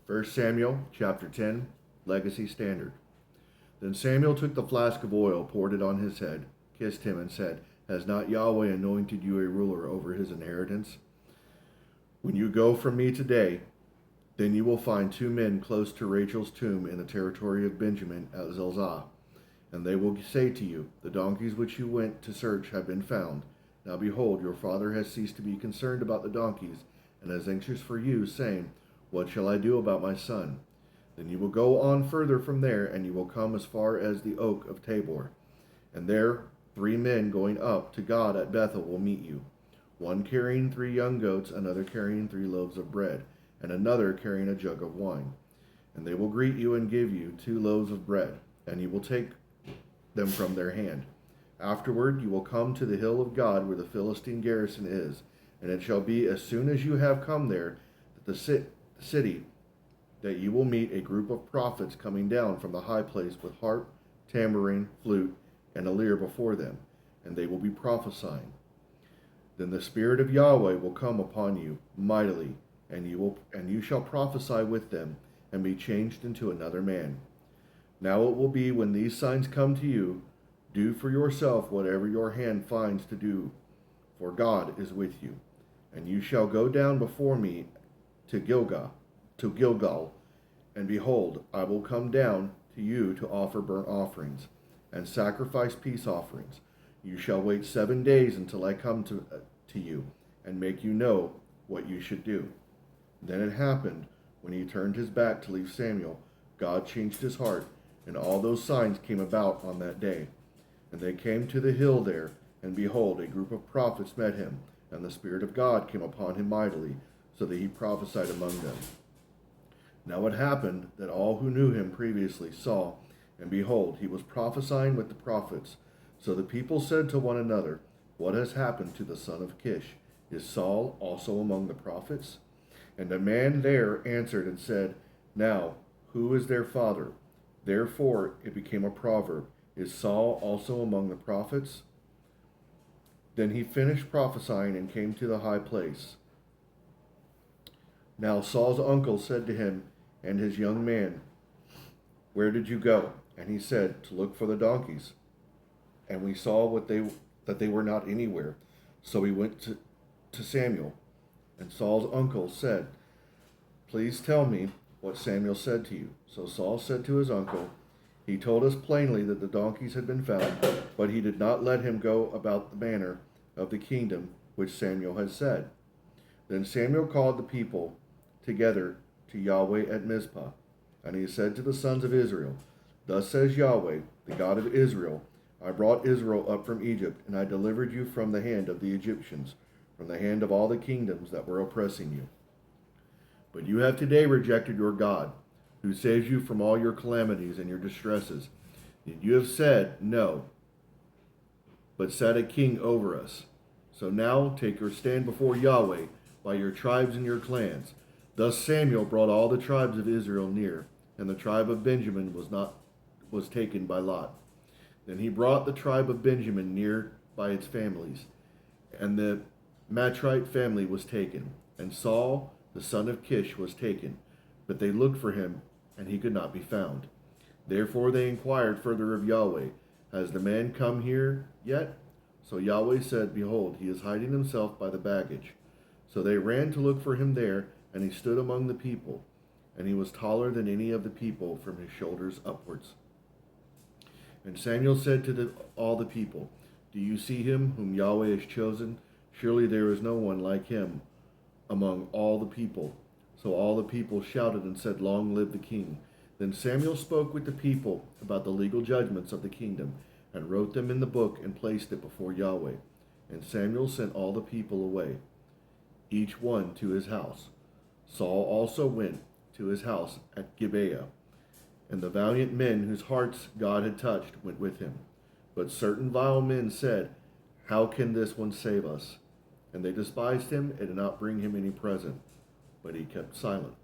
1 Samuel chapter 10, Legacy Standard. Then Samuel took the flask of oil, poured it on his head, kissed him, and said, Has not Yahweh anointed you a ruler over his inheritance? When you go from me today, then you will find 2 men close to Rachel's tomb in the territory of Benjamin at Zelzah. And they will say to you, The donkeys which you went to search have been found. Now behold, your father has ceased to be concerned about the donkeys, and is anxious for you, saying, What shall I do about my son? Then you will go on further from there, and you will come as far as the oak of Tabor. And there 3 men going up to God at Bethel will meet you, one carrying 3 young goats, another carrying 3 loaves of bread, and another carrying a jug of wine. And they will greet you and give you 2 loaves of bread, and you will take them from their hand. Afterward you will come to the hill of God where the Philistine garrison is, and it shall be as soon as you have come there that the city that you will meet a group of prophets coming down from the high place with harp, tambourine, flute, and a lyre before them, and they will be prophesying. Then the Spirit of Yahweh will come upon you mightily, and you shall prophesy with them, and be changed into another man. Now it will be when these signs come to you, do for yourself whatever your hand finds to do, for God is with you. And you shall go down before me to Gilgal, and behold, I will come down to you to offer burnt offerings, and sacrifice peace offerings. You shall wait 7 days until I come to you, and make you know what you should do. Then it happened, when he turned his back to leave Samuel, God changed his heart, and all those signs came about on that day. And they came to the hill there, and behold, a group of prophets met him, and the Spirit of God came upon him mightily, so that he prophesied among them. Now it happened that all who knew him previously saw, and behold, he was prophesying with the prophets. So the people said to one another, What has happened to the son of Kish? Is Saul also among the prophets? And a man there answered and said, Now, who is their father? Therefore it became a proverb, Is Saul also among the prophets? Then he finished prophesying and came to the high place. Now Saul's uncle said to him and his young man, Where did you go? And he said, To look for the donkeys. And we saw that they were not anywhere. So we went to Samuel. And Saul's uncle said, Please tell me what Samuel said to you. So Saul said to his uncle, He told us plainly that the donkeys had been found, but he did not let him go about the manner of the kingdom which Samuel had said. Then Samuel called the people together to Yahweh at Mizpah, and he said to the sons of Israel, Thus says Yahweh, the God of Israel, I brought Israel up from Egypt, and I delivered you from the hand of the Egyptians, from the hand of all the kingdoms that were oppressing you. But you have today rejected your God, who saves you from all your calamities and your distresses. And you have said, No, but set a king over us. So now take your stand before Yahweh by your tribes and your clans. Thus Samuel brought all the tribes of Israel near, and the tribe of Benjamin was taken by lot. Then he brought the tribe of Benjamin near by its families, and the Matrite family was taken, and Saul the son of Kish was taken, but they looked for him, and he could not be found. Therefore they inquired further of Yahweh, Has the man come here yet? So Yahweh said, Behold, he is hiding himself by the baggage. So they ran to look for him there, and he stood among the people, and he was taller than any of the people from his shoulders upwards. And Samuel said to all the people, Do you see him whom Yahweh has chosen? Surely there is no one like him among all the people. So all the people shouted and said, Long live the king. Then Samuel spoke with the people about the legal judgments of the kingdom, and wrote them in the book and placed it before Yahweh. And Samuel sent all the people away, each one to his house. Saul also went to his house at Gibeah, and the valiant men whose hearts God had touched went with him. But certain vile men said, How can this one save us? And they despised him and did not bring him any present, but he kept silent.